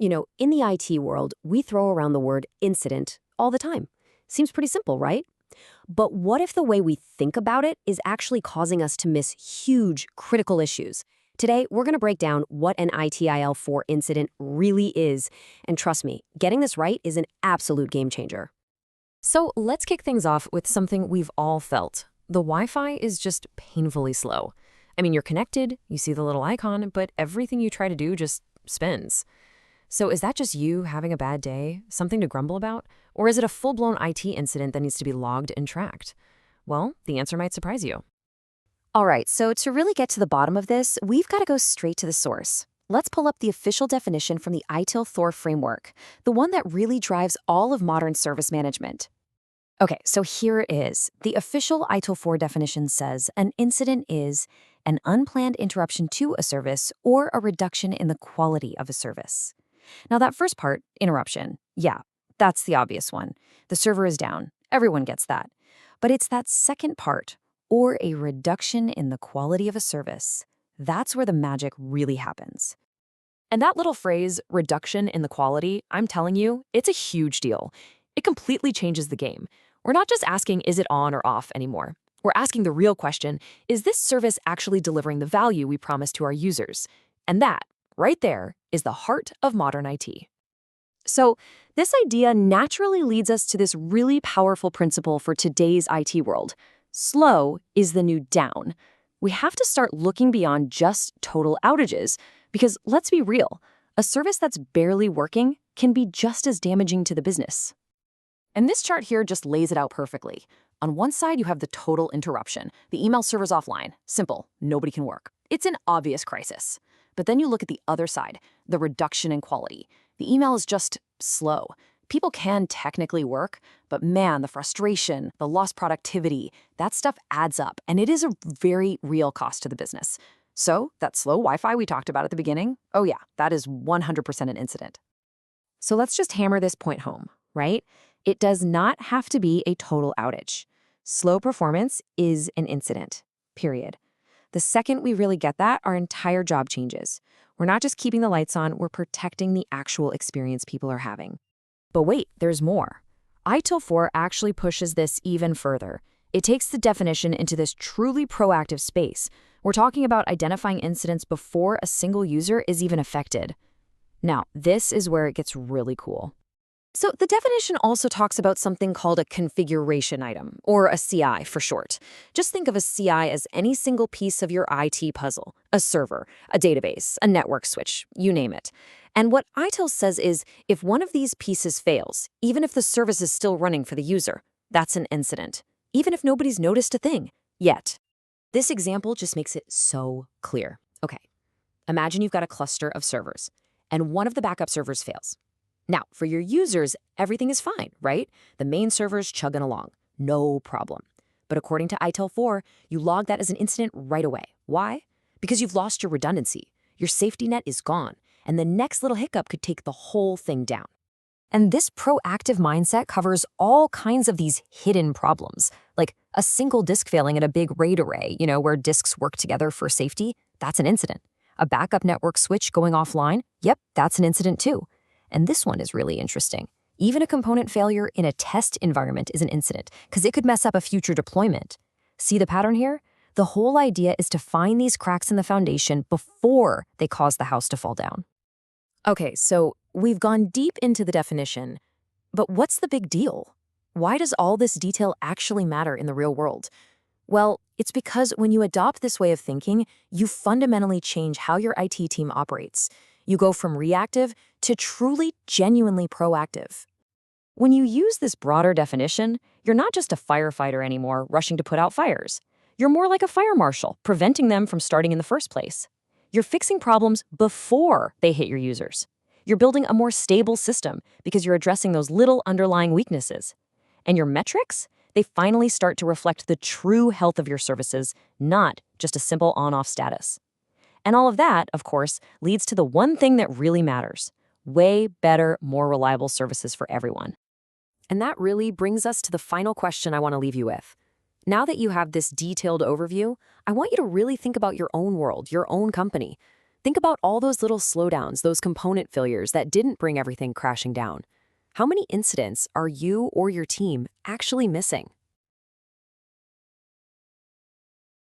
In the IT world, we throw around the word incident all the time. Seems pretty simple, right? But what if the way we think about it is actually causing us to miss huge, critical issues? Today, we're going to break down what an ITIL 4 incident really is. And trust me, getting this right is an absolute game changer. So let's kick things off with something we've all felt. The Wi-Fi is just painfully slow. I mean, you're connected, you see the little icon, but everything you try to do just spins. So is that just you having a bad day, something to grumble about? Or is it a full-blown IT incident that needs to be logged and tracked? Well, the answer might surprise you. All right, so to really get to the bottom of this, we've got to go straight to the source. Let's pull up the official definition from the ITIL Thor framework, the one that really drives all of modern service management. Okay, so here it is. The official ITIL 4 definition says an incident is an unplanned interruption to a service or a reduction in the quality of a service. Now that first part, interruption, yeah, that's the obvious one. The server is down. Everyone gets that. But it's that second part, or a reduction in the quality of a service. That's where the magic really happens. And that little phrase, reduction in the quality, I'm telling you, it's a huge deal. It completely changes the game. We're not just asking, is it on or off anymore? We're asking the real question, is this service actually delivering the value we promised to our users? And that, right there, is the heart of modern IT. So this idea naturally leads us to this really powerful principle for today's IT world. Slow is the new down. We have to start looking beyond just total outages, because let's be real, a service that's barely working can be just as damaging to the business. And this chart here just lays it out perfectly. On one side, you have the total interruption. The email server's offline. Simple. Nobody can work. It's an obvious crisis. But then you look at the other side, the reduction in quality. The email is just slow. People can technically work, but man, the frustration, the lost productivity, that stuff adds up, and it is a very real cost to the business. So that slow Wi-Fi we talked about at the beginning, oh yeah, that is 100% an incident. So let's just hammer this point home, right? It does not have to be a total outage. Slow performance is an incident, period. The second we really get that, our entire job changes. We're not just keeping the lights on, we're protecting the actual experience people are having. But wait, there's more. ITIL 4 actually pushes this even further. It takes the definition into this truly proactive space. We're talking about identifying incidents before a single user is even affected. Now, this is where it gets really cool. So the definition also talks about something called a configuration item, or a CI for short. Just think of a CI as any single piece of your IT puzzle, a server, a database, a network switch, you name it. And what ITIL says is, if one of these pieces fails, even if the service is still running for the user, that's an incident, even if nobody's noticed a thing yet. This example just makes it so clear. Okay, imagine you've got a cluster of servers, and one of the backup servers fails. Now, for your users, everything is fine, right? The main server's chugging along, no problem. But according to ITIL 4, you log that as an incident right away. Why? Because you've lost your redundancy. Your safety net is gone, and the next little hiccup could take the whole thing down. And this proactive mindset covers all kinds of these hidden problems, like a single disk failing at a big RAID array, where disks work together for safety, that's an incident. A backup network switch going offline, yep, that's an incident too. And this one is really interesting. Even a component failure in a test environment is an incident, because it could mess up a future deployment. See the pattern here? The whole idea is to find these cracks in the foundation before they cause the house to fall down. Okay, so we've gone deep into the definition, but what's the big deal? Why does all this detail actually matter in the real world? Well, it's because when you adopt this way of thinking, you fundamentally change how your IT team operates. You go from reactive to truly, genuinely proactive. When you use this broader definition, you're not just a firefighter anymore rushing to put out fires. You're more like a fire marshal, preventing them from starting in the first place. You're fixing problems before they hit your users. You're building a more stable system because you're addressing those little underlying weaknesses. And your metrics? They finally start to reflect the true health of your services, not just a simple on-off status. And all of that, of course, leads to the one thing that really matters: way better, more reliable services for everyone. And that really brings us to the final question I want to leave you with. Now that you have this detailed overview, I want you to really think about your own world, your own company. Think about all those little slowdowns, those component failures that didn't bring everything crashing down. How many incidents are you or your team actually missing?